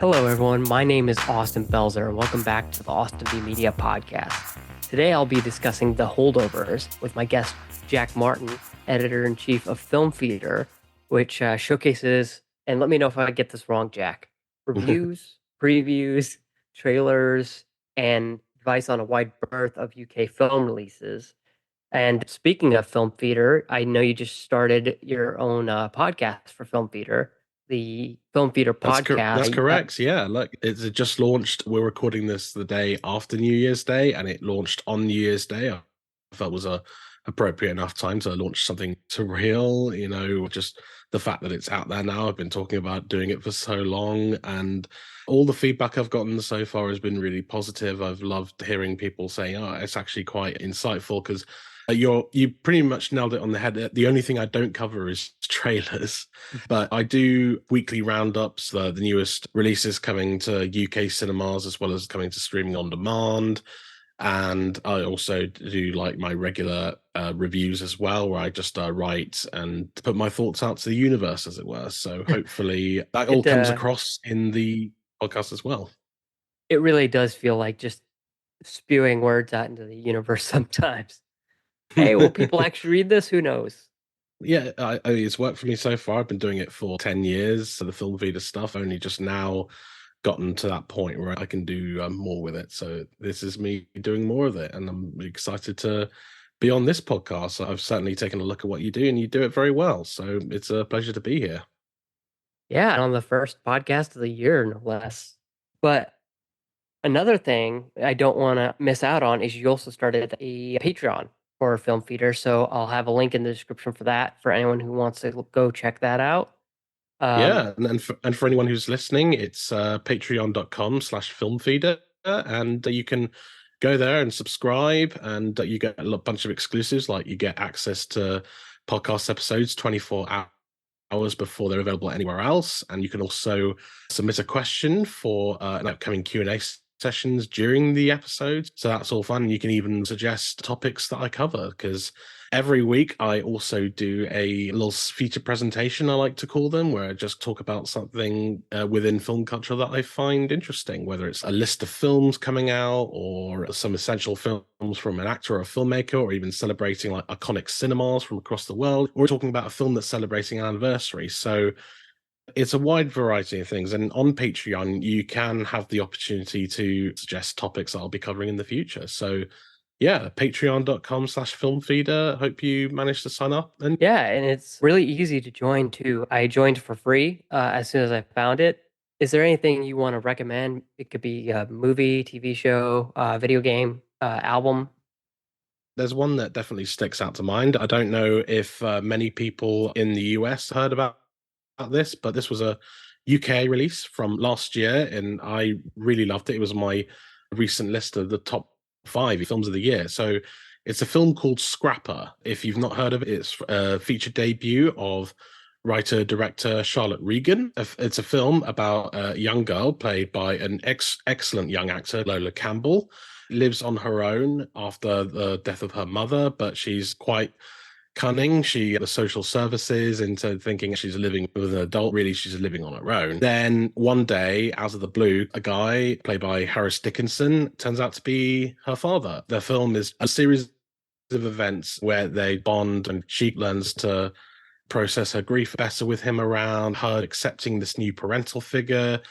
Hello, everyone. My name is Austin Belzer, and welcome back to the Austin B Media Podcast. Today, I'll be discussing The Holdovers with my guest, Jack Martin, editor in chief of Film Feeder, which showcases, and let me know if I get this wrong, Jack, reviews, previews, trailers, and advice on a wide berth of UK film releases. And speaking of Film Feeder, I know you just started your own podcast for Film Feeder, the Film Feeder That's podcast. correct. Yeah, look, it's just launched. We're recording this the day after New Year's Day, and it launched on New Year's Day. I felt was a appropriate enough time to launch something surreal. Just the fact that it's out there now. I've been talking about doing it for so long, and all the feedback I've gotten so far has been really positive. I've loved hearing people saying, "Oh, it's actually quite insightful," because you pretty much nailed it on the head. The only thing I don't cover is trailers, but I do weekly roundups, the newest releases coming to UK cinemas as well as coming to streaming on demand. And I also do like my regular reviews as well, where I just write and put my thoughts out to the universe, as it were. So hopefully that all It comes across in the podcast as well. it really does feel like just spewing words out into the universe sometimes. Hey, will people actually read this? Who knows? Yeah, it's worked for me so far. I've been doing it for 10 years. So the film Vita stuff, only just now gotten to that point where I can do more with it. So this is me doing more of it. And I'm excited to be on this podcast. I've certainly taken a look at what you do and you do it very well. So it's a pleasure to be here. Yeah, on the first podcast of the year, no less. But another thing I don't want to miss out on is you also started a Patreon for Film Feeder. So I'll have a link in the description for that for anyone who wants to go check that out. Um, Yeah. And for anyone who's listening, it's patreon.com/filmfeeder. And you can go there and subscribe and you get a bunch of exclusives, like you get access to podcast episodes 24 hours before they're available anywhere else. And you can also submit a question for an upcoming Q&A sessions during the episode. So that's all fun. You can even suggest topics that I cover, because every week I also do a little feature presentation, I like to call them, where I just talk about something within film culture that I find interesting, whether it's a list of films coming out or some essential films from an actor or a filmmaker, or even celebrating like iconic cinemas from across the world, or talking about a film that's celebrating an anniversary. So it's a wide variety of things. And on Patreon, you can have the opportunity to suggest topics that I'll be covering in the future. So yeah, patreon.com/filmfeeder. Hope you managed to sign up. And yeah, and it's really easy to join too. I joined for free as soon as I found it. Is there anything you want to recommend? It could be a movie, TV show, video game, album. there's one that definitely sticks out to mind. I don't know if many people in the US heard about this, but this was a UK release from last year, and I really loved it. It was my recent list of the top 5 films of the year. So it's a film called Scrapper. If you've not heard of it, it's a feature debut of writer director Charlotte Regan. It's a film about a young girl played by an excellent young actor, Lola Campbell. Lives on her own after the death of her mother, but she's quite cunning. She the social services into thinking she's living with an adult. Really, she's living on her own. Then one day, out of the blue, a guy played by Harris Dickinson turns out to be her father. The film is a series of events where they bond, and she learns to process her grief better with him around her, accepting this new parental figure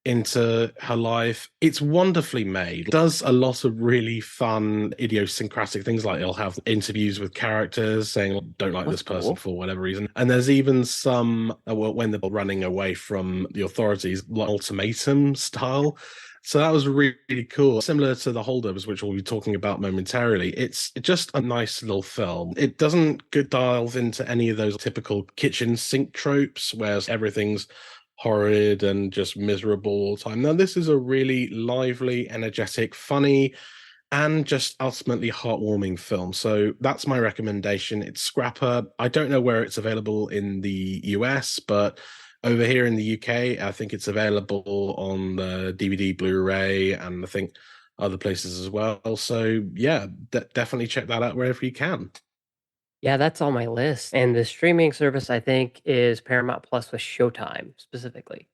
into her life. It's wonderfully made. It does a lot of really fun, idiosyncratic things, like it'll have interviews with characters saying, don't like That's this person cool. for whatever reason. And there's even some, when they're running away from the authorities, like ultimatum style. So that was really, really cool. Similar to the Holdovers, which we'll be talking about momentarily. It's just a nice little film. It doesn't go dive into any of those typical kitchen sink tropes, where everything's horrid and just miserable all the time. Now, this is a really lively, energetic, funny, and just ultimately heartwarming film. So that's my recommendation. It's Scrapper. I don't know where it's available in the US, but over here in the UK, I think it's available on the DVD, Blu-ray, and I think other places as well. So yeah, definitely check that out wherever you can. Yeah, that's on my list. And the streaming service I think is Paramount Plus with Showtime specifically.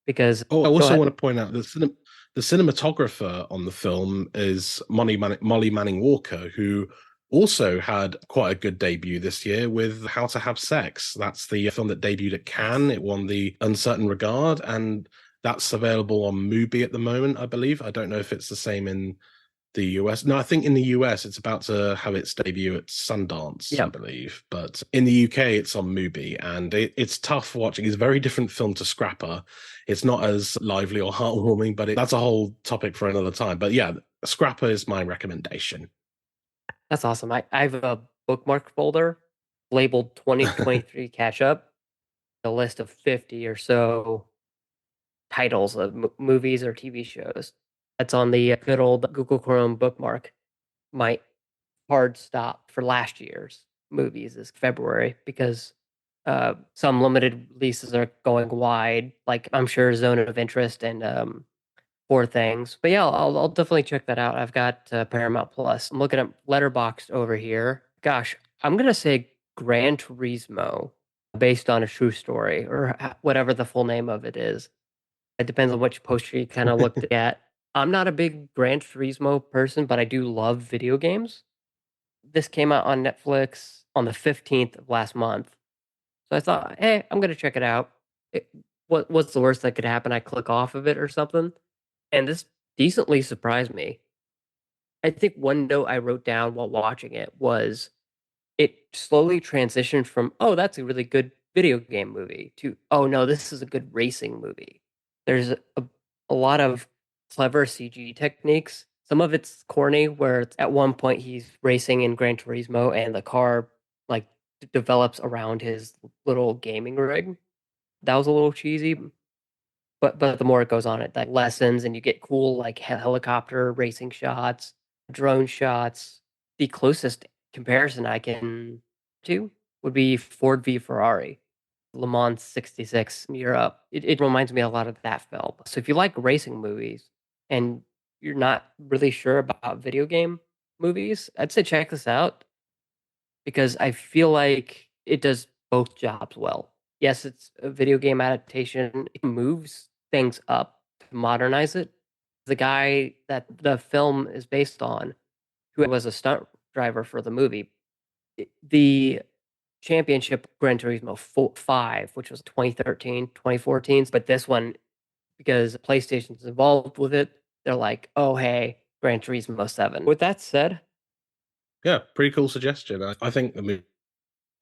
Because Oh, I go also ahead. want to point out the cinematographer on the film is Molly Manning Walker, who also had quite a good debut this year with How to Have Sex. That's the film that debuted at Cannes. It won the Uncertain Regard, and that's available on Mubi at the moment, I believe. I don't know if it's the same in the US. No, I think in the US it's about to have its debut at Sundance, I Yep. believe. But in the UK it's on Mubi, and it's tough watching. It's a very different film to Scrapper. It's not as lively or heartwarming, but that's a whole topic for another time. But yeah, Scrapper is my recommendation. That's awesome. I have a bookmark folder labeled 2023 catch up, a list of 50 or so titles of movies or TV shows. That's on the good old Google Chrome bookmark. My hard stop for last year's movies is February because some limited releases are going wide, like I'm sure Zone of Interest and Poor Things. But yeah, I'll definitely check that out. I've got Paramount Plus. I'm looking at Letterboxd over here. Gosh, I'm gonna say Gran Turismo, based on a true story or whatever the full name of it is. It depends on which poster you kind of looked at. I'm not a big Gran Turismo person, but I do love video games. This came out on Netflix on the 15th of last month. So I thought, hey, I'm gonna check it out. It, what's the worst that could happen? I click off of it or something. And this decently surprised me. I think one note I wrote down while watching it was it slowly transitioned from, oh, that's a really good video game movie to, oh, no, this is a good racing movie. There's a lot of clever CG techniques. Some of it's corny, where it's at one point he's racing in Gran Turismo and the car like develops around his little gaming rig. That was a little cheesy, but the more it goes on, it like lessens, and you get cool like helicopter racing shots, drone shots. The closest comparison I can to would be Ford v Ferrari, Le Mans 66 in Europe. It reminds me a lot of that film. So if you like racing movies and you're not really sure about video game movies, I'd say check this out because I feel like it does both jobs well. Yes, it's a video game adaptation. It moves things up to modernize it. The guy that the film is based on, who was a stunt driver for the movie, the championship Gran Turismo 5, which was 2013, 2014. But this one, because PlayStation's involved with it, they're like, oh, hey, Gran Turismo 7. With that said, Yeah, pretty cool suggestion. I think the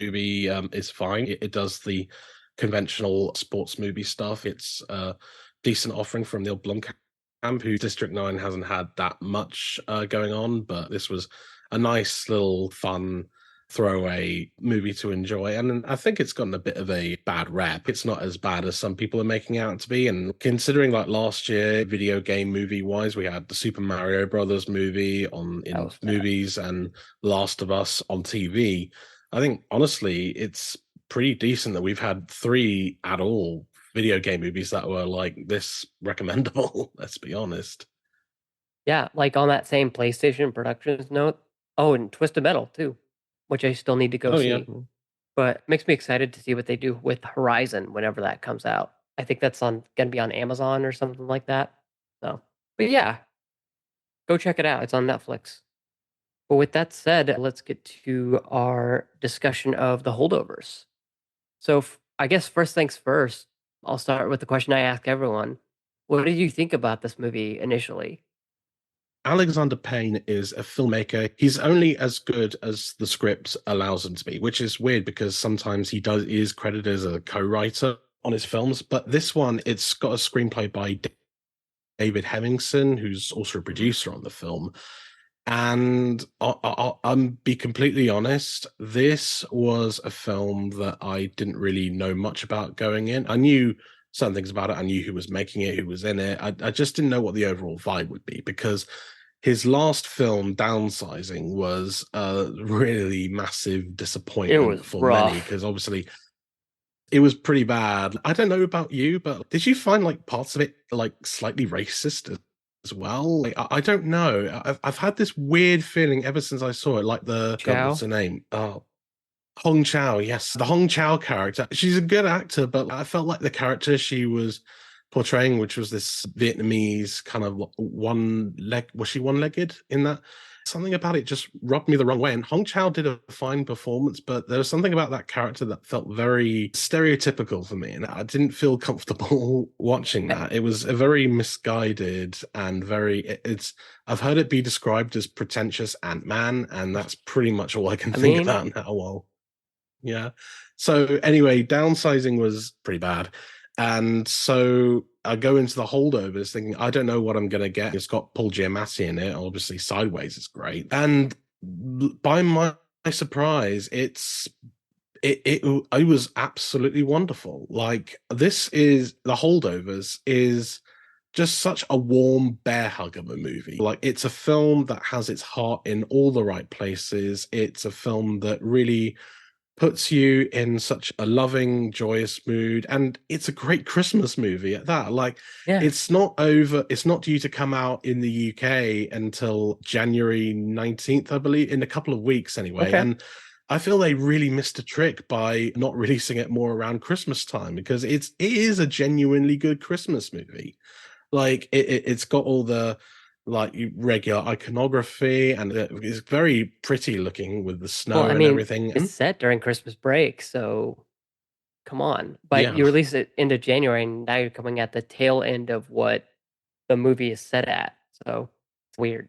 movie is fine. It does the conventional sports movie stuff. It's a decent offering from Neil Blomkamp, who District 9 hasn't had that much going on, but this was a nice little fun throwaway movie to enjoy. And I think it's gotten a bit of a bad rep. It's not as bad as some people are making out to be. And considering like last year, video game movie wise, we had the Super Mario Brothers movie on that in was bad. movies and Last of Us on TV. I think honestly, it's pretty decent that we've had three at all video game movies that were like this recommendable. Let's be honest. Yeah, like on that same PlayStation Productions note. Oh, and Twisted Metal too, which I still need to go Oh yeah, see. But makes me excited to see what they do with Horizon whenever that comes out. I think that's on gonna be on Amazon or something like that. So, but yeah, go check it out. It's on Netflix. But with that said, let's get to our discussion of the holdovers. So, I guess first things first, I'll start with the question I ask everyone. What did you think about this movie initially? Alexander Payne is a filmmaker. He's only as good as the script allows him to be, which is weird because sometimes he is credited as a co-writer on his films. But this one, it's got a screenplay by David Hemmingson, who's also a producer on the film. And I'm be completely honest, this was a film that I didn't really know much about going in. I knew some things about it. I knew who was making it, who was in it. I just didn't know what the overall vibe would be because his last film, Downsizing, was a really massive It was disappointment for many rough. because obviously it was pretty bad. I don't know about you, but did you find like parts of it like slightly racist as well? Like, I don't know. I've had this weird feeling ever since I saw it. Like the God, what's Chow. her name? Oh, Hong Chow. Yes, the Hong Chow character. She's a good actor, but I felt like the character she was portraying, which was this Vietnamese kind of one leg. Was she one-legged in that? Something about it just rubbed me the wrong way. And Hong Chow did a fine performance, but there was something about that character that felt very stereotypical for me, and I didn't feel comfortable watching that. It was a very misguided and it's. I've heard it be described as pretentious Ant-Man, and that's pretty much all I can I think mean, about now. Well, yeah. So anyway, downsizing was pretty bad. And so I go into the holdovers thinking, I don't know what I'm going to get. It's got Paul Giamatti in it. Obviously, Sideways is great. And by my surprise, it was absolutely wonderful. Like, this is the holdovers is just such a warm bear hug of a movie. Like, it's a film that has its heart in all the right places. It's a film that really puts you in such a loving, joyous mood. And it's a great Christmas movie at that. Like, yeah. it's not due to come out in the UK until January 19th, I believe, in a couple of weeks anyway. Okay. And I feel they really missed a trick by not releasing it more around Christmas time, because it is a genuinely good Christmas movie. Like, it's got all the like regular iconography, and it's very pretty looking with the Well, snow I and mean, everything. it's set during Christmas break, so come on. But Yeah, you release it into January, and now you're coming at the tail end of what the movie is set at. So it's weird.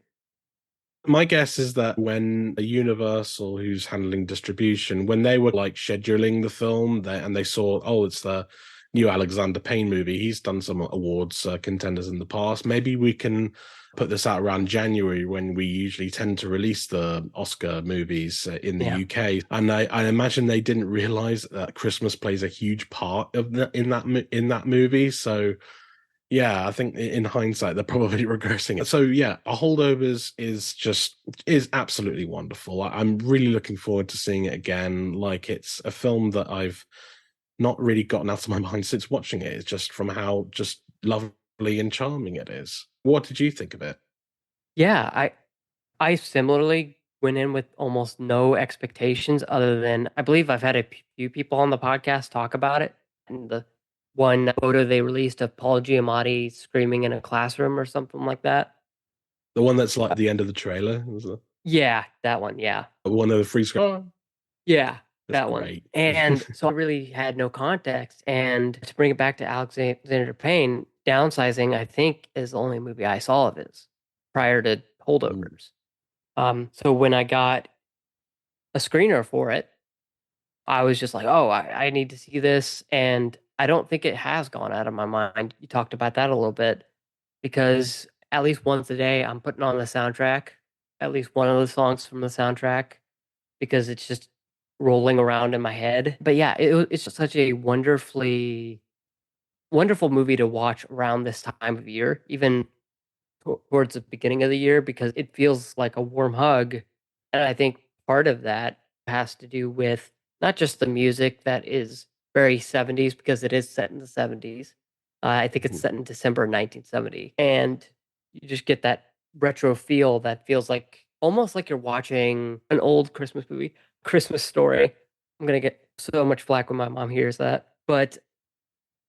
my guess is that when Universal, who's handling distribution, when they were like scheduling the film, and they saw, oh, it's the new Alexander Payne movie. He's done some awards contenders in the past. Maybe we can put this out around January, when we usually tend to release the Oscar movies in the Yeah. UK. And I imagine they didn't realize that Christmas plays a huge part of in that movie. So yeah, I think in hindsight they're probably regressing it. So yeah, a holdovers is absolutely wonderful. I'm really looking forward to seeing it again. Like, it's a film that I've not really gotten out of my mind since watching it. It's just from how just lovely and charming it is. What did you think of it? Yeah, I similarly went in with almost no expectations other than I believe I've had a few people on the podcast talk about it. And the one photo they released of Paul Giamatti screaming in a classroom or something like that. The one that's like the end of the trailer was the Yeah, that one. Yeah. one of the free screen. Oh, Yeah, that's that one. great. And so I really had no context. And to bring it back to Alexander Payne, Downsizing, I think, is the only movie I saw of his prior to Ooh. Holdovers. So when I got a screener for it, I was just like, oh, I need to see this. And I don't think it has gone out of my mind. You talked about that a little bit because at least once a day, I'm putting on the soundtrack, at least one of the songs from the soundtrack, because it's just rolling around in my head. But yeah, it's just such a wonderful movie to watch around this time of year, even towards the beginning of the year, because it feels like a warm hug. And I think part of that has to do with not just the music that is very 70s, because it is set in the 70s. I think it's set in December 1970. And you just get that retro feel that feels like almost like you're watching an old Christmas movie, Christmas story. I'm going to get so much flack when my mom hears that. But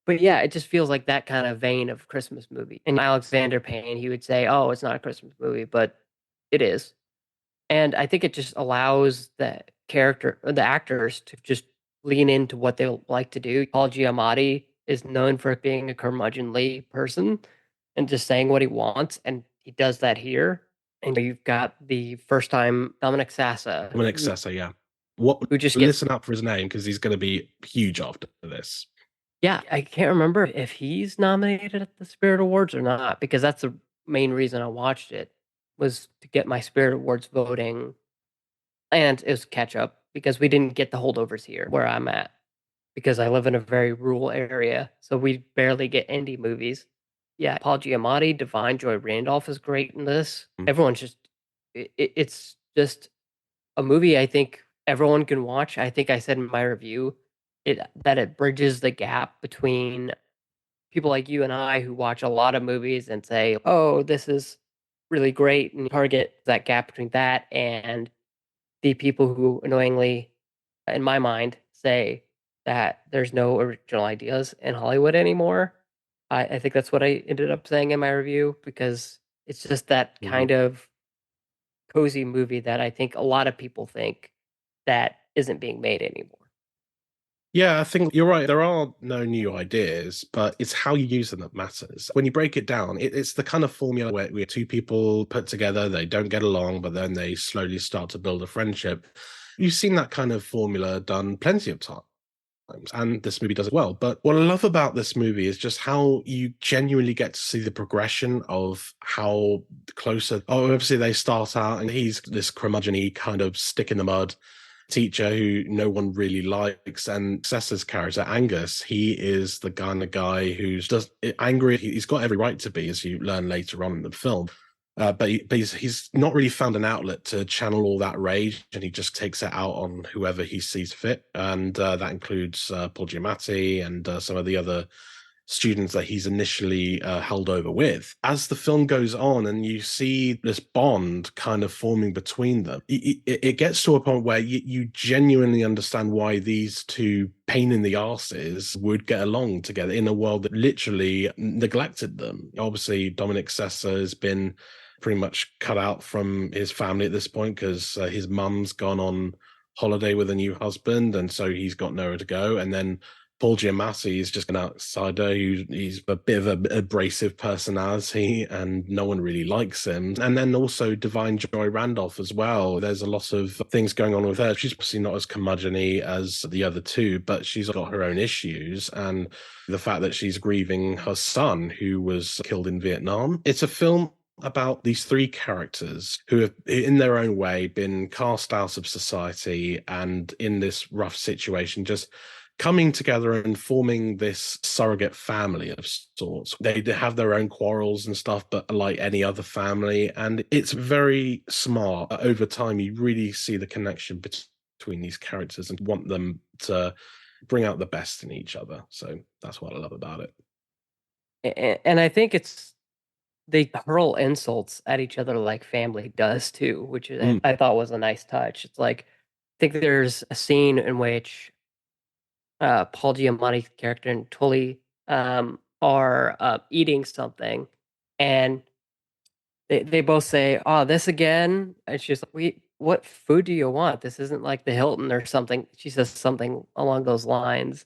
yeah, it just feels like that kind of vein of Christmas movie. And Alexander Payne, he would say, "Oh, it's not a Christmas movie, but it is." And I think it just allows the actors to just lean into what they like to do. Paul Giamatti is known for being a curmudgeonly person and just saying what he wants, and he does that here. And you've got the first time Dominic Sassa, I'm an excessor, yeah. What who just gets Listen out for his name, because he's going to be huge after this. yeah, I can't remember if he's nominated at the Spirit Awards or not, because that's the main reason I watched it was to get my Spirit Awards voting, and it was catch up because we didn't get the holdovers here where I'm at because I live in a very rural area, so we barely get indie movies. Yeah, Paul Giamatti, Divine Joy Randolph is great in this. Mm. Everyone's just it's just a movie I think everyone can watch. I think I said in my review it bridges the gap between people like you and I who watch a lot of movies and say, "Oh, this is really great," and target that gap between that and the people who annoyingly, in my mind, say that there's no original ideas in Hollywood anymore. I think that's what I ended up saying in my review because it's just that Mhm. kind of cozy movie that I think a lot of people think that isn't being made anymore. Yeah, I think you're right. There are no new ideas, but it's how you use them that matters. When you break it down, it's the kind of formula where two people put together, they don't get along, but then they slowly start to build a friendship. You've seen that kind of formula done plenty of times, and this movie does it well. But what I love about this movie is just how you genuinely get to see the progression of how closer. Oh, obviously they start out, and he's this curmudgeon kind of stick in the mud teacher who no one really likes. And Cessa's character, Angus, he is the kind of guy who's just angry. He's got every right to be, as you learn later on in the film. But he's not really found an outlet to channel all that rage, and he just takes it out on whoever he sees fit, and that includes Paul Giamatti and some of the other students that he's initially held over with. As the film goes on and you see this bond kind of forming between them, it gets to a point where you genuinely understand why these two pain in the arses would get along together in a world that literally neglected them. Obviously, Dominic Sessa has been pretty much cut out from his family at this point because his mum's gone on holiday with a new husband, and so he's got nowhere to go. And then Paul Giamatti is just an outsider. He's a bit of an abrasive personality, and no one really likes him. And then also Divine Joy Randolph as well. There's a lot of things going on with her. She's obviously not as curmudgeon-y as the other two, but she's got her own issues. And the fact that she's grieving her son, who was killed in Vietnam. It's a film about these three characters who have, in their own way, been cast out of society and in this rough situation, just coming together and forming this surrogate family of sorts. They have their own quarrels and stuff, but like any other family, and it's very smart. Over time, you really see the connection between these characters and want them to bring out the best in each other. So that's what I love about it. And I think it's they hurl insults at each other like family does too, which Mm. I thought was a nice touch. It's like I think there's a scene in which Paul Giamatti's character and Tully are eating something, and they both say, "Oh, this again?" And she's like, "We, what food do you want? This isn't like the Hilton or something." She says something along those lines,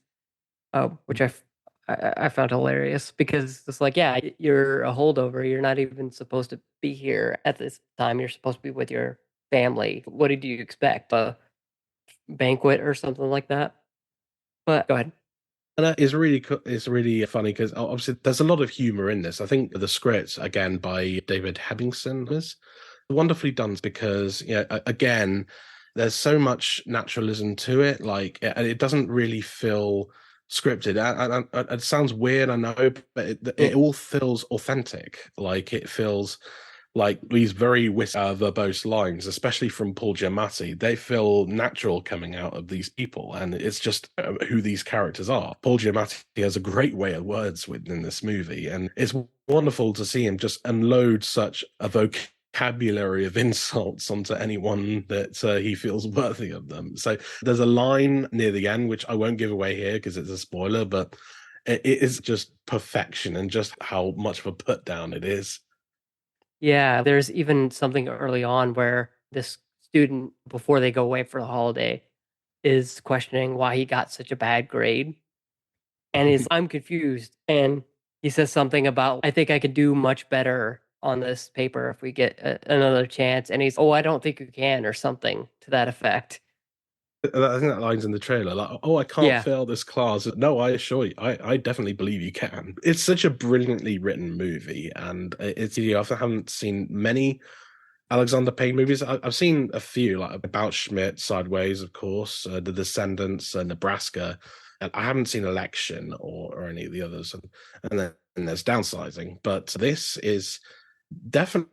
which I found hilarious because it's like, yeah, you're a holdover. You're not even supposed to be here at this time. You're supposed to be with your family. What did you expect? A banquet or something like that? But go ahead. And that is really it's really funny because obviously there's a lot of humor in this. I think the script again by David Hemmingson is wonderfully done because again there's so much naturalism to it. Like it doesn't really feel scripted. It sounds weird, I know, but it all feels authentic. Like it feels like these very verbose lines, especially from Paul Giamatti, they feel natural coming out of these people, and it's just who these characters are. Paul Giamatti has a great way of words within this movie, and it's wonderful to see him just unload such a vocabulary of insults onto anyone that he feels worthy of them. So there's a line near the end, which I won't give away here because it's a spoiler, but it is just perfection and just how much of a put down it is. Yeah, there's even something early on where this student, before they go away for the holiday, is questioning why he got such a bad grade. And he's, I'm confused. And he says something about, I think I could do much better on this paper if we get another chance. And he's, oh, I don't think you can, or something to that effect. I think that line's in the trailer, like, "Oh, I can't Yeah. fail this class." No, I assure you, I definitely believe you can. It's such a brilliantly written movie, and I haven't seen many Alexander Payne movies. I've seen a few, like About Schmidt, Sideways, of course, The Descendants, Nebraska. And I haven't seen Election or any of the others, and there's Downsizing. But this is definitely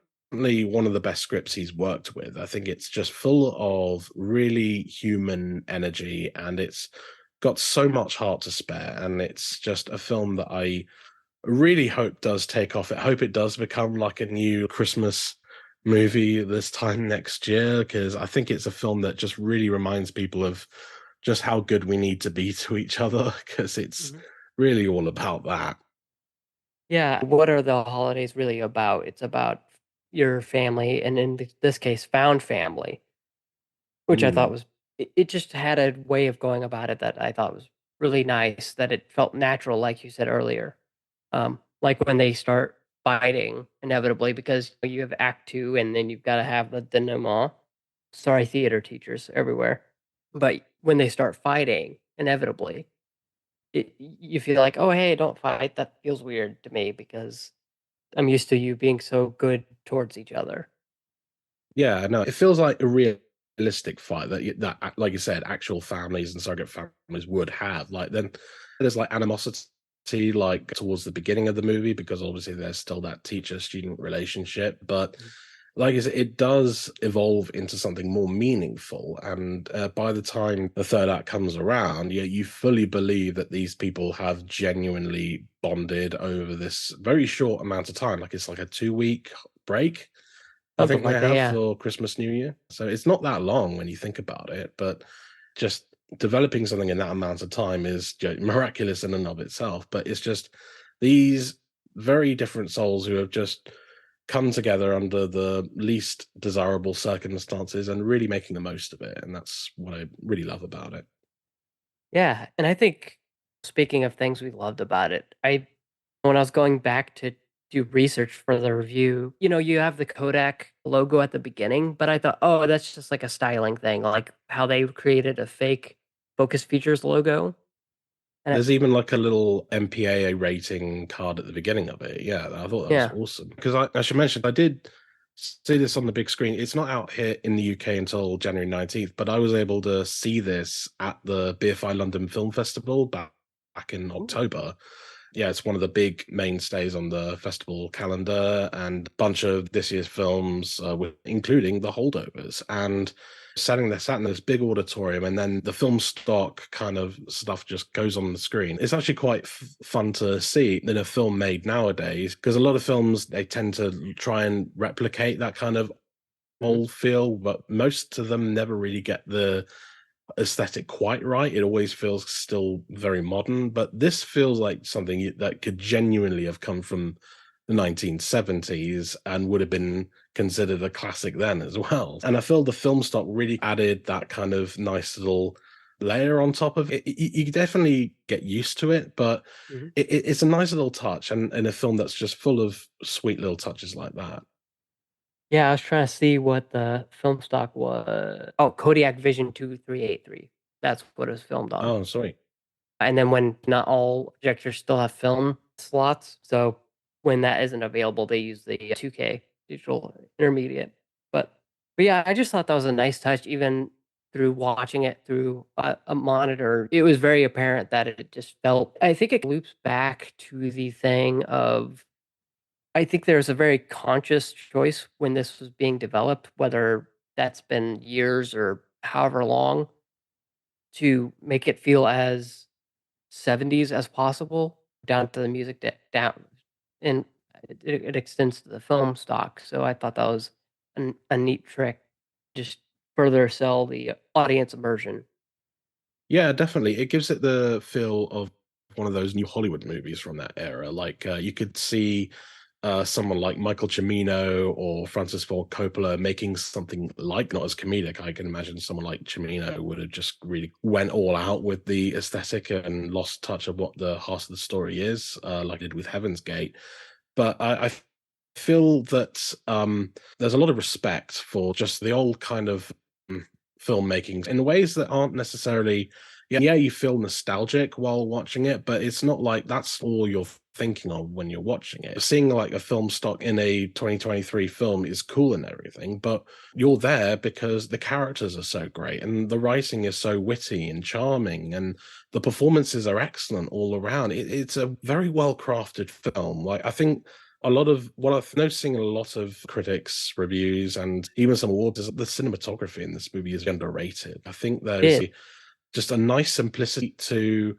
one of the best scripts he's worked with. I think it's just full of really human energy, and it's got so much heart to spare. And it's just a film that I really hope does take off. I hope it does become like a new Christmas movie this time next year, because I think it's a film that just really reminds people of just how good we need to be to each other, because it's Mhm. really all about that. Yeah, what are the holidays really about? It's about your family, and in this case, found family, which I thought Mm. was it just had a way of going about it that I thought was really nice, that it felt natural, like you said earlier. Like when they start fighting inevitably because you have Act Two, and then you've got to have the denouement. Sorry, theater teachers everywhere, but when they start fighting inevitably, you feel like, oh hey, don't fight. That feels weird to me because I'm used to you being so good towards each other. Yeah, no, it feels like a realistic fight that, like you said, actual families and surrogate families would have. Like then there's like animosity like towards the beginning of the movie because obviously there's still that teacher-student relationship, but Mhm. like I said, it does evolve into something more meaningful. And by the time the third act comes around, you fully believe that these people have genuinely bonded over this very short amount of time. Like it's like a 2 week break I Something think they like that, have yeah. for Christmas, New Year. So it's not that long when you think about it, but just developing something in that amount of time is miraculous in and of itself. But it's just these very different souls who have just come together under the least desirable circumstances and really making the most of it. And that's what I really love about it. Yeah, and I think speaking of things we loved about it, I when I was going back to do research for the review, you have the Kodak logo at the beginning, but I thought, oh, that's just like a styling thing, like how they created a fake Focus Features logo. And There's even like a little MPAA rating card at the beginning of it. Yeah, I thought that was yeah. awesome. Because I should mention, I did see this on the big screen. It's not out here in the UK until January 19th, but I was able to see this at the BFI London Film Festival back in Ooh. October. Yeah, it's one of the big mainstays on the festival calendar, and a bunch of this year's films, including The Holdovers. And sat in this big auditorium, and then the film stock kind of stuff just goes on the screen. It's actually quite fun to see in a film made nowadays because a lot of films they tend to try and replicate that kind of Mhm. old feel, but most of them never really get the aesthetic quite right. It always feels still very modern, but this feels like something that could genuinely have come from the 1970s and would have been considered a classic then as well. And I feel the film stock really added that kind of nice little layer on top of it. You definitely get used to it, but Mhm. it's a nice little touch and in a film that's just full of sweet little touches like that. Yeah, I was trying to see what the film stock was. Oh, Kodiak Vision 2383. That's what it was filmed on. Oh, sorry. And then when not all projectors still have film slots, so when that isn't available, they use the 2K digital intermediate. But yeah, I just thought that was a nice touch, even through watching it through a monitor. It was very apparent that it just felt. I think it loops back to the thing of. I think there's a very conscious choice when this was being developed, whether that's been years or however long, to make it feel as 70s as possible, down to the music down, and it extends to the film stock. So I thought that was a neat trick, just further sell the audience immersion. Yeah, definitely. It gives it the feel of one of those new Hollywood movies from that era. Like you could see someone like Michael Cimino or Francis Ford Coppola making something like not as comedic. I can imagine someone like Cimino would have just really went all out with the aesthetic and lost touch of what the heart of the story is, like it did with Heaven's Gate. But I feel that there's a lot of respect for just the old kind of mm, filmmaking in ways that aren't necessarily. Yeah, you feel nostalgic while watching it, but it's not like that's all you're thinking of when you're watching it. Seeing like a film stock in a 2023 film is cool and everything, but you're there because the characters are so great and the writing is so witty and charming and the performances are excellent all around. It's a very well crafted film. Like I think a lot of what I've noticing in a lot of critics' reviews and even some awards is that the cinematography in this movie is underrated. I think there's Yeah, just a nice simplicity to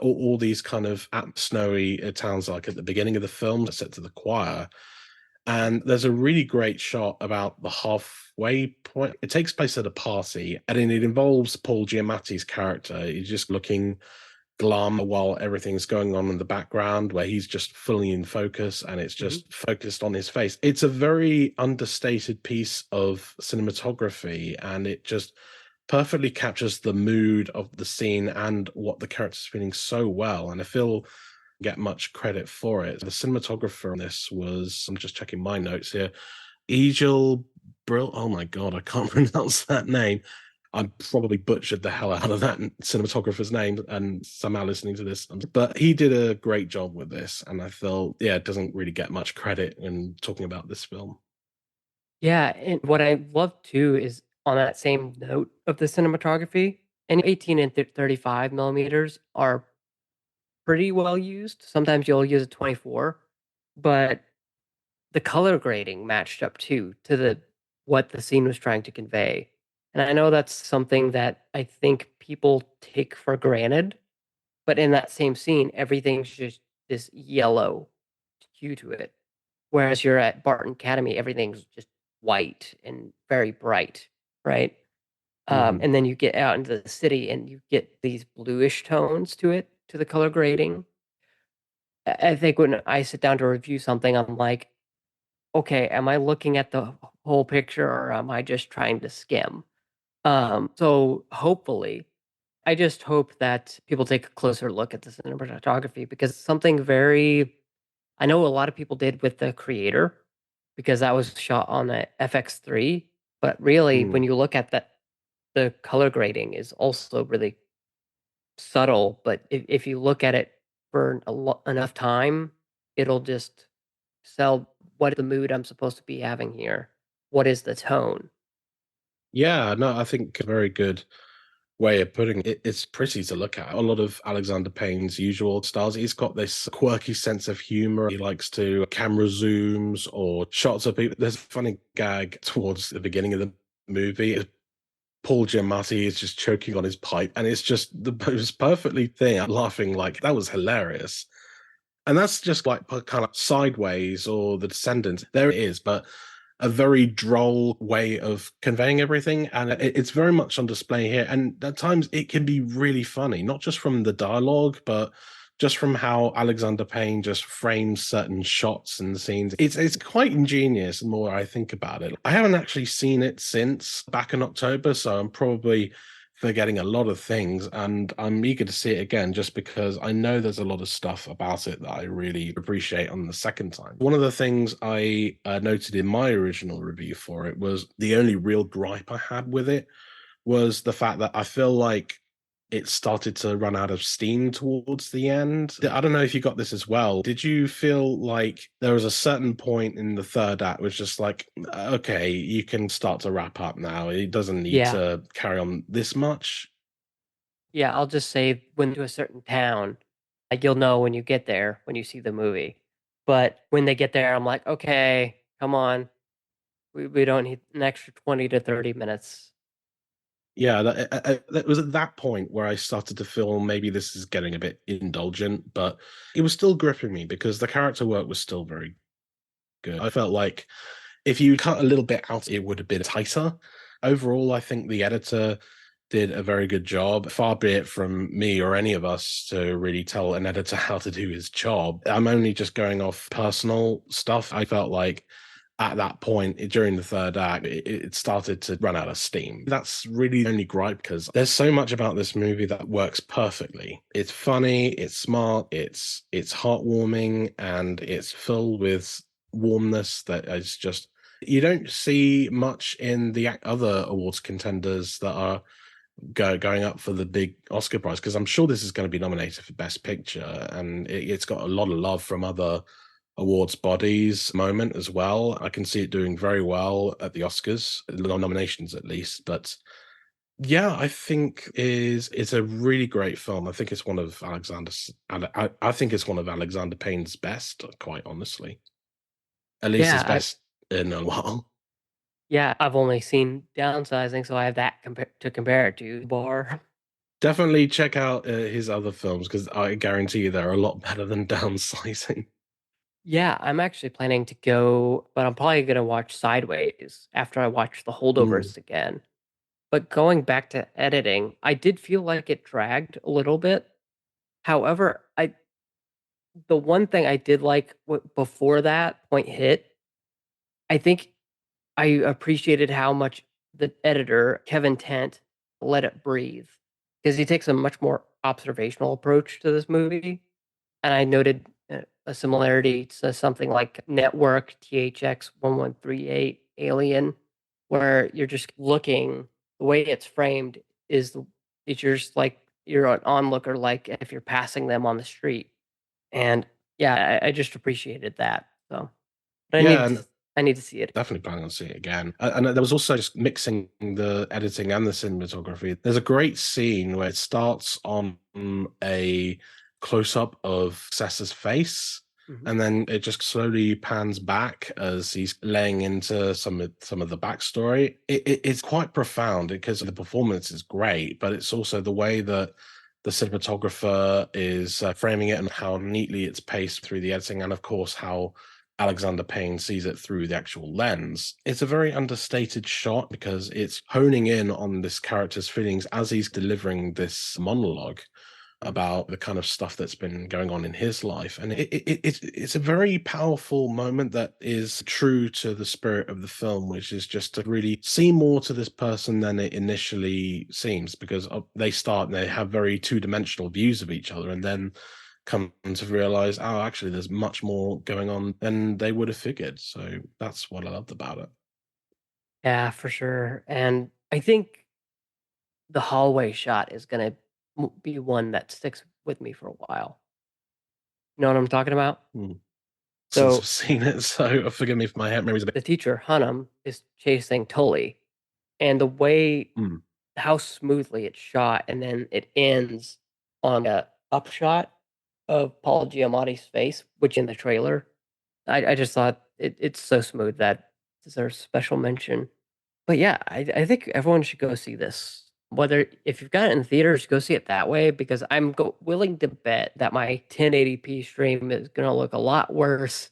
all these kind of snowy towns, like at the beginning of the film, set to the choir. And there's a really great shot about the halfway point. It takes place at a party, and it involves Paul Giamatti's character. He's just looking glum while everything's going on in the background, where he's just fully in focus and it's Hmm. just focused on his face. It's a very understated piece of cinematography, and it just perfectly captures the mood of the scene and what the character's feeling so well. And I feel get much credit for it. The cinematographer on this was, I'm just checking my notes here, Egil Brill. Oh my god, I can't pronounce that name. I probably butchered the hell out of that cinematographer's name and somehow listening to this. But he did a great job with this. And I felt, yeah, it doesn't really get much credit in talking about this film. Yeah, and what I love too is on that same note of the cinematography, and 18 and 35 millimeters are pretty well used. Sometimes you'll use a 24, but the color grading matched up too to the what the scene was trying to convey. And I know that's something that I think people take for granted, but in that same scene, everything's just this yellow hue to it. Whereas you're at Barton Academy, everything's just white and very bright, right? Mhm. And then you get out into the city and you get these bluish tones to it, to the color grading. I think when I sit down to review something, I'm like, okay, am I looking at the whole picture or am I just trying to skim? So hopefully, I just hope that people take a closer look at the cinematography because something very, I know a lot of people did with the creator because that was shot on a FX3, but really, when Mm. you look at that, the color grading is also really subtle. But if you look at it for enough time, it'll just sell what the mood I'm supposed to be having here. What is the tone? Yeah, no, I think a very good way of putting it. It's pretty to look at. A lot of Alexander Payne's usual styles. He's got this quirky sense of humor. He likes to camera zooms or shots of people. There's a funny gag towards the beginning of the movie. Paul Giamatti is just choking on his pipe, and it's just the most perfectly thing. I'm laughing like that was hilarious. And that's just like kind of Sideways or The Descendants. There it is, but a very droll way of conveying everything. And it's very much on display here. And at times it can be really funny, not just from the dialogue, but just from how Alexander Payne just frames certain shots and scenes. It's quite ingenious the more I think about it. I haven't actually seen it since back in October, so I'm probably forgetting a lot of things, and I'm eager to see it again just because I know there's a lot of stuff about it that I really appreciate on the second time. One of the things I noted in my original review for it was the only real gripe I had with it was the fact that I feel like it started to run out of steam towards the end. I don't know if you got this as well. Did you feel like there was a certain point in the third act which just like, okay, you can start to wrap up now. It doesn't need Yeah, to carry on this much. yeah. I'll just say when to a certain town, like you'll know when you get there when you see the movie. But when they get there, I'm like, okay, come on, we don't need an extra 20 to 30 minutes. Yeah, that was at that point where I started to feel maybe this is getting a bit indulgent, but it was still gripping me because the character work was still very good. I felt like if you cut a little bit out, it would have been tighter. Overall, I think the editor did a very good job. Far be it from me or any of us to really tell an editor how to do his job. I'm only just going off personal stuff. I felt like at that point during the third act, it started to run out of steam. That's really the only gripe because there's so much about this movie that works perfectly. It's funny, it's smart, it's heartwarming, and it's filled with warmness that is just you don't see much in the other awards contenders that are going up for the big Oscar prize because I'm sure this is going to be nominated for Best Picture, and it's got a lot of love from other awards bodies moment as well. I can see it doing very well at the Oscars, the nominations at least. But yeah, I think is it's a really great film. I think it's one of I think it's one of Alexander Payne's best, quite honestly. At least Yeah, his best in a while. yeah. I've only seen Downsizing, so I have that to compare it to. Bar. Definitely check out his other films because I guarantee you they're a lot better than Downsizing. Yeah, I'm actually planning to go, but I'm probably gonna watch Sideways after I watch the Mm. Holdovers again. But going back to editing, I did feel like it dragged a little bit. However, the one thing I did like before that point hit, I think I appreciated how much the editor, Kevin Tent, let it breathe because he takes a much more observational approach to this movie. And I noted a similarity to something like Network THX 1138 Alien, where you're just looking, the way it's framed is it's just like you're an onlooker, like if you're passing them on the street. And yeah, I just appreciated that. So, but Yeah, and I need to see it. definitely planning on seeing it again. And there was also just mixing the editing and the cinematography. There's a great scene where it starts on a close up of Cessa's face, Mhm. and then it just slowly pans back as he's laying into some of the backstory. It's quite profound because the performance is great, but it's also the way that the cinematographer is framing it and how neatly it's paced through the editing, and of course how Alexander Payne sees it through the actual lens. It's a very understated shot because it's honing in on this character's feelings as he's delivering this monologue about the kind of stuff that's been going on in his life. And it's a very powerful moment that is true to the spirit of the film, which is just to really see more to this person than it initially seems, because they start and they have very two-dimensional views of each other, and then come to realize, oh, actually, there's much more going on than they would have figured. So that's what I loved about it. Yeah, for sure. And I think the hallway shot is going to be one that sticks with me for a while. You know what I'm talking about? Hmm. Since I've So seen it, so forgive me if my memory's a bit. the teacher, Hunnam, is chasing Tully, and the way Hmm. how smoothly it's shot, and then it ends on a upshot of Paul Giamatti's face, which in the trailer, I just thought it's so smooth that deserves special mention. But yeah, I think everyone should go see this. Whether if you've got it in theaters, go see it that way because willing to bet that my 1080p stream is going to look a lot worse,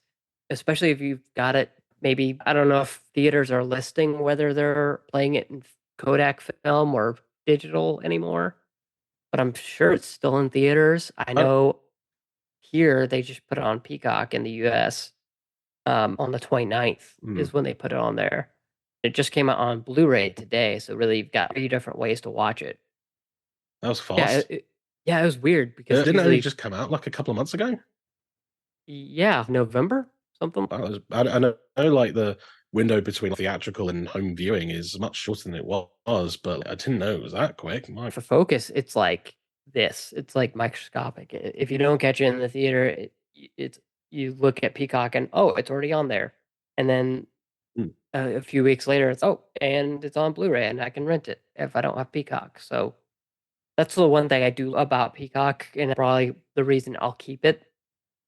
especially if you've got it. Maybe I don't know if theaters are listing whether they're playing it in Kodak film or digital anymore, but I'm sure it's still in theaters. I Oh, know here they just put it on Peacock in the US on the 29th hmm. is when they put it on there. It just came out on Blu-ray today, so really you've got 3 different ways to watch it. That was Yeah, fast. yeah, it was weird because Didn't it only usually, just come out like a couple of months ago? yeah, November something I know, like the window between theatrical and home viewing is much shorter than it was, but I didn't know it was that quick. My, for focus. It's like this. It's like microscopic. If you don't catch it in the theater, it's you look at Peacock and oh, it's already on there, and then hmm. a few weeks later, it's oh, and it's on Blu-ray, and I can rent it if I don't have Peacock. So that's the one thing I do about Peacock, and probably the reason I'll keep it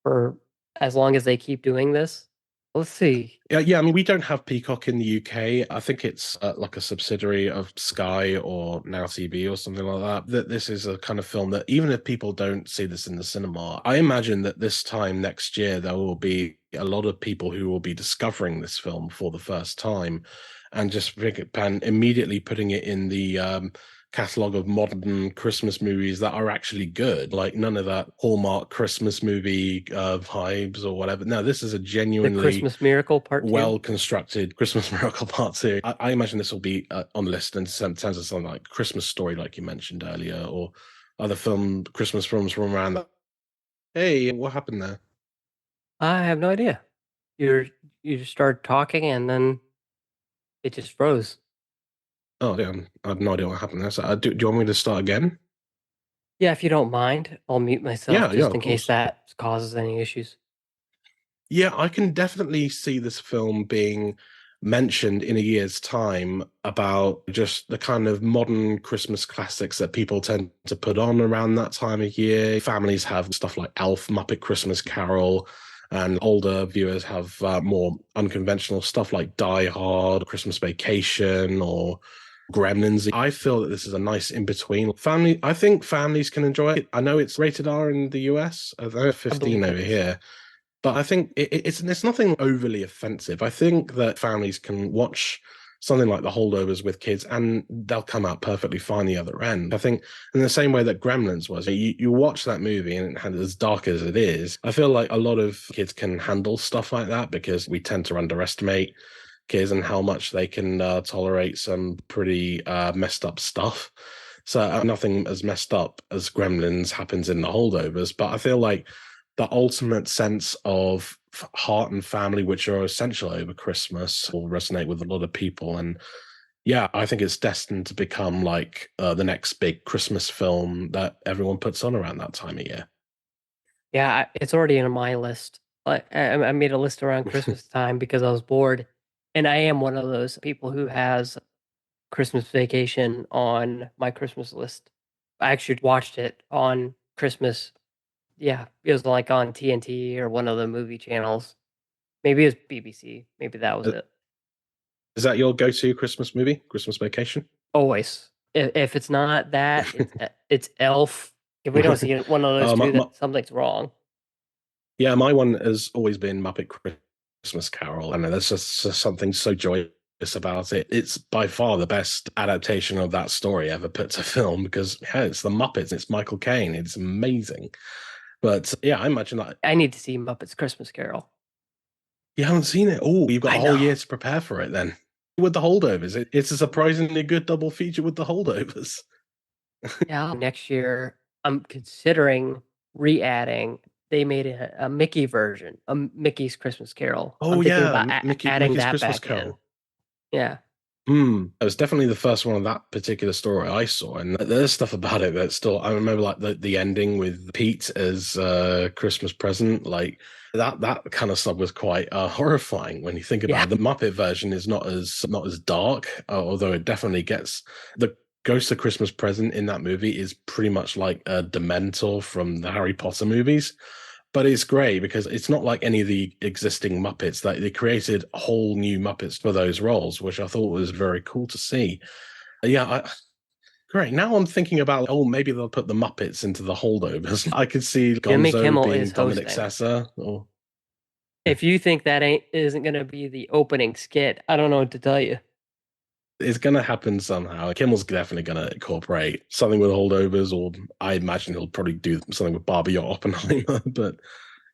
for as long as they keep doing this. Let's see. Yeah. I mean, we don't have Peacock in the UK. I think it's like a subsidiary of Sky or Now TV or something like that. That this is a kind of film that even if people don't see this in the cinema, I imagine that this time next year there will be a lot of people who will be discovering this film for the first time, and just and immediately putting it in the catalog of modern Christmas movies that are actually good. Like none of that Hallmark Christmas movie vibes or whatever. No, this is a The genuinely Christmas Miracle Part 2. well constructed Christmas Miracle Part 2. I imagine this will be on the list in terms of something like Christmas Story, like you mentioned earlier, or other Christmas films from around that. Hey, what happened there? I have no idea. You're you just started talking and then it just froze. Oh, yeah, I have no idea what happened there. So, do you want me to start again? Yeah, if you don't mind, I'll mute myself Yeah, just of in case course. that causes any issues. Yeah, I can definitely see this film being mentioned in a year's time about just the kind of modern Christmas classics that people tend to put on around that time of year. Families have stuff like Elf, Muppet Christmas Carol, and older viewers have more unconventional stuff like Die Hard, Christmas Vacation, or Gremlins. I feel that this is a nice in between. I think families can enjoy it. I know it's rated R in the US. I know I 15 believe it over is. here, but I think it's nothing overly offensive. I think that families can watch something like the Holdovers with kids, and they'll come out perfectly fine the other end. I think in the same way that Gremlins was, you watch that movie and as dark as it is, I feel like a lot of kids can handle stuff like that because we tend to underestimate kids and how much they can tolerate some pretty messed up stuff. So nothing as messed up as Gremlins happens in the Holdovers, but I feel like the ultimate sense of heart and family, which are essential over Christmas, will resonate with a lot of people. And yeah, I think it's destined to become like the next big Christmas film that everyone puts on around that time of year. Yeah, it's already in my list. I made a list around Christmas time because I was bored, and I am one of those people who has Christmas Vacation on my Christmas list. I actually watched it on Christmas. Yeah, it was like on TNT or one of the movie channels. Maybe it was BBC. Maybe that was Uh, it. Is that your go-to Christmas movie, Christmas Vacation? Always. If it's not that, it's Elf. If we don't see one of those uh, my, two, my, that something's wrong. yeah, my one has always been Muppet Christmas Carol, and there's just something so joyous about it. It's by far the best adaptation of that story ever put to film because yeah, it's the Muppets, it's Michael Caine, it's amazing. But yeah, I imagine that I need to see Muppets Christmas Carol. you haven't seen it. Oh, you've got I a whole year know. to prepare for it then. With the Holdovers, it's a surprisingly good double feature with the Holdovers. Yeah, next year I'm considering re-adding. They made a Mickey version, a Mickey's Christmas Carol. I'm Oh thinking yeah, about adding Mickey's that Christmas back in. Carol. Yeah, It was definitely the first one of that particular story I saw, and there's stuff about it that still I remember, like the ending with Pete as Christmas present, like that kind of stuff was quite horrifying when you think yeah. about it. The Muppet version is not as dark, although it definitely gets the Ghost of Christmas Present in that movie is pretty much like a Dementor from the Harry Potter movies. But it's great because it's not like any of the existing Muppets. That they created whole new Muppets for those roles, which I thought was very cool to see. Yeah, great. Now I'm thinking about, oh, maybe they'll put the Muppets into the Holdovers. I could see Jimmy Gonzo Kimmel being is Dominic hosting. Sessa, or If you think that ain't isn't gonna be the opening skit, I don't know what to tell you. it's gonna happen somehow. Kimmel's definitely gonna incorporate something with Holdovers, or I imagine he'll probably do something with Barbie or Oppenheimer. But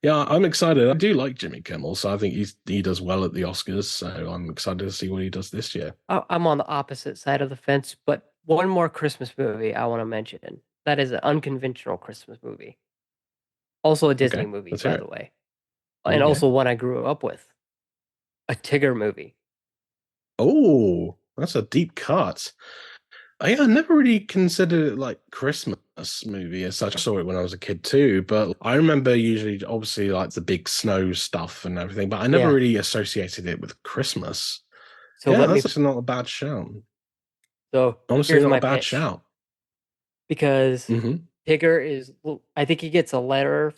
yeah, I'm excited. I do like Jimmy Kimmel, so I think he does well at the Oscars. So I'm excited to see what he does this year. I'm on the opposite side of the fence, but one more Christmas movie I want to mention. That is an unconventional Christmas movie. Also a Disney Okay, movie, let's hear by it. the way, Oh and yeah. also one I grew up with. A Tigger movie. Oh, that's a deep cut. I never really considered it like Christmas movie as such. I saw it when I was a kid too, but I remember usually obviously like the big snow stuff and everything, but I never Yeah. really associated it with Christmas. So Yeah, let that's me. actually not a bad shout. So Honestly, here's not a my bad pitch. shout. Because Hmm. Tigger is, well, I think he gets a letter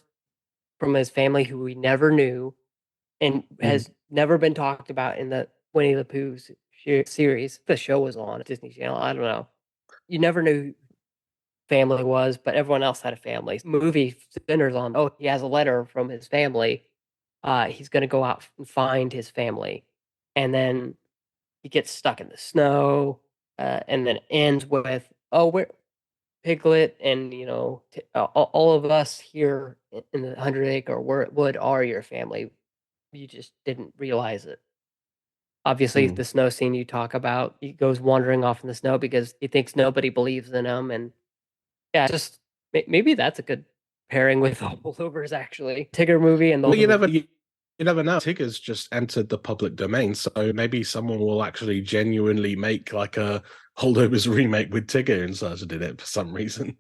from his family who we never knew and Hmm. has never been talked about in the Winnie the Pooh series. The show was on Disney Channel. I don't know. You never knew who family was, but everyone else had a family. Movie centers on, oh, he has a letter from his family. He's going to go out and find his family. And then he gets stuck in the snow. And then it ends with, oh, we're Piglet and all of us here in the 100 Acre Wood are your family. You just didn't realize it. Obviously, Mm. the snow scene you talk about, he goes wandering off in the snow because he thinks nobody believes in him, and yeah, just maybe that's a good pairing with the Holdovers. Actually, Tigger movie and the Well, Holdovers. you never know. Tigger's just entered the public domain, so maybe someone will actually genuinely make like a Holdovers remake with Tigger inserted in it for some reason.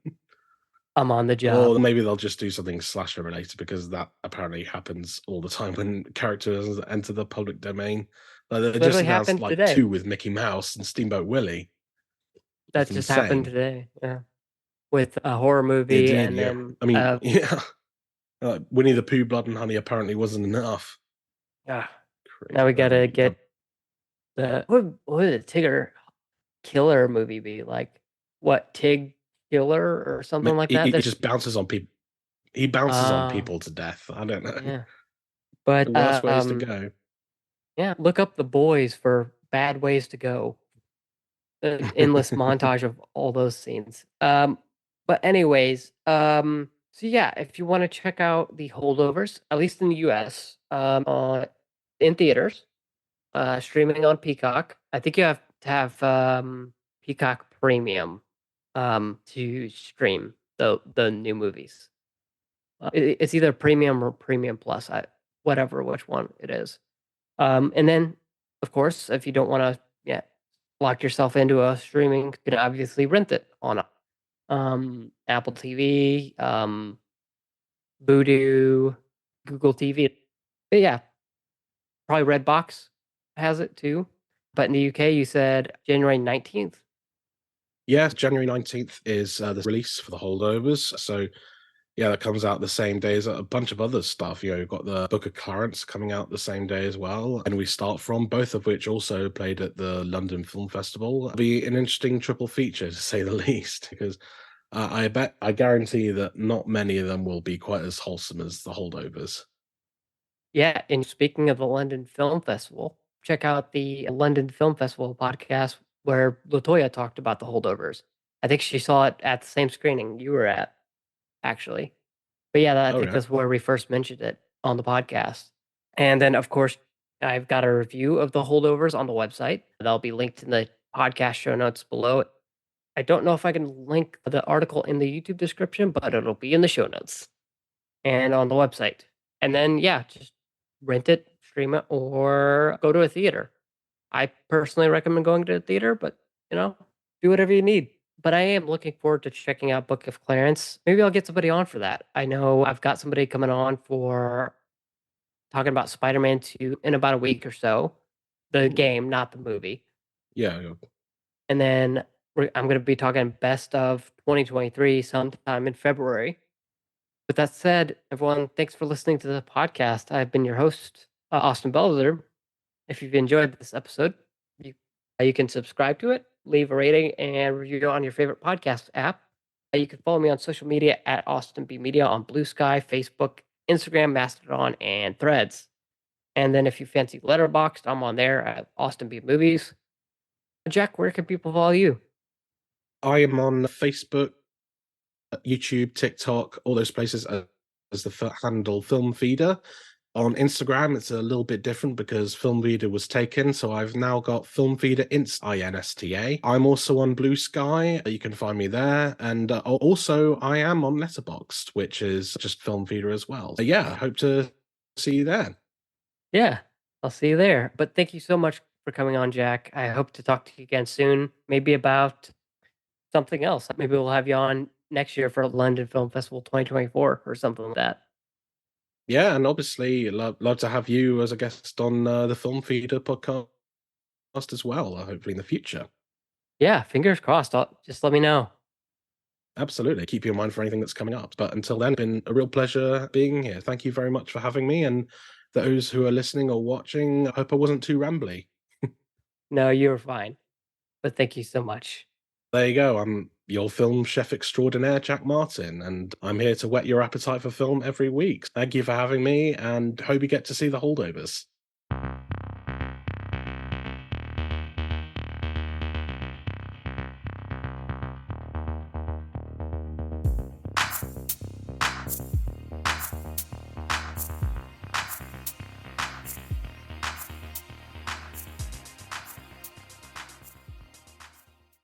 I'm on the Or job. maybe they'll just do something slasher related because that apparently happens all the time when characters enter the public domain. Like they just Literally announced happened like today. two with Mickey Mouse and Steamboat Willie. That It's just happened insane. today. Yeah, with a horror It movie, did, and yeah. then I mean, yeah. Winnie the Pooh, Blood and Honey apparently wasn't enough. yeah, now Crazy. we gotta get the what would a Tigger killer movie be like? What Tig Killer or something like that? He There's just bounces on people. He bounces on uh people to death. I don't know. yeah, The but worst ways to go. yeah, look up The Boys for bad ways to go. An endless montage of all those scenes. But anyways, so yeah, if you want to check out the Holdovers, at least in the US, in theaters, streaming on Peacock. I think you have to have Peacock Premium to stream the new movies. It's either Premium or Premium Plus, whatever which one it is. And then, of course, if you don't want to, yeah, lock yourself into a streaming, you can obviously rent it on Apple TV, Vudu, Google TV. But yeah, probably Redbox has it too. But in the UK, you said January 19th. Yes, January 19th is the release for the Holdovers. So yeah, that comes out the same day as a bunch of other stuff. You've got the Book of Clarence coming out the same day as well. And We Start From, both of which also played at the London Film Festival. It'll be an interesting triple feature, to say the least, because I guarantee that not many of them will be quite as wholesome as the Holdovers. Yeah, and speaking of the London Film Festival, check out the London Film Festival podcast where Latoya talked about the Holdovers. I think she saw it at the same screening you were at, actually. But yeah, I Oh, think yeah. that's where we first mentioned it on the podcast. And then, of course, I've got a review of the Holdovers on the website. That'll be linked in the podcast show notes below. I don't know if I can link the article in the YouTube description, but it'll be in the show notes and on the website. And then, yeah, just rent it, stream it, or go to a theater. I personally recommend going to a theater, but do whatever you need. But I am looking forward to checking out Book of Clarence. Maybe I'll get somebody on for that. I know I've got somebody coming on for talking about Spider-Man 2 in about a week or so. The Ooh. game, not the movie. Yeah, yeah. And then I'm going to be talking best of 2023 sometime in February. With that said, everyone, thanks for listening to the podcast. I've been your host, Austin Belzer. If you've enjoyed this episode, you, you can subscribe to it, leave a rating, and review on your favorite podcast app. You can follow me on social media at Austin B Media on Blue Sky, Facebook, Instagram, Mastodon, and Threads. And then if you fancy Letterboxd, I'm on there at Austin B Movies. Jack, where can people follow you? I am on Facebook, YouTube, TikTok, all those places as the handle Film Feeder. On Instagram, it's a little bit different because Film Feeder was taken, so I've now got Film Feeder Insta. I'm also on Blue Sky. You can find me there, and also I am on Letterboxd, which is just Film Feeder as well. So yeah, I hope to see you there. Yeah, I'll see you there. But thank you so much for coming on, Jack. I hope to talk to you again soon, maybe about something else. Maybe we'll have you on next year for London Film Festival 2024 or something like that. Yeah, and obviously love to have you as a guest on the Film Feeder podcast as well. Hopefully in the future. Yeah, fingers crossed. Just let me know. Absolutely. Keep you in mind for anything that's coming up. But until then, it's been a real pleasure being here. Thank you very much for having me. And those who are listening or watching, I hope I wasn't too rambly. No, you're fine. But thank you so much. There you go. I'm your film chef extraordinaire, Jack Martin, and I'm here to whet your appetite for film every week. Thank you for having me, and hope you get to see the Holdovers.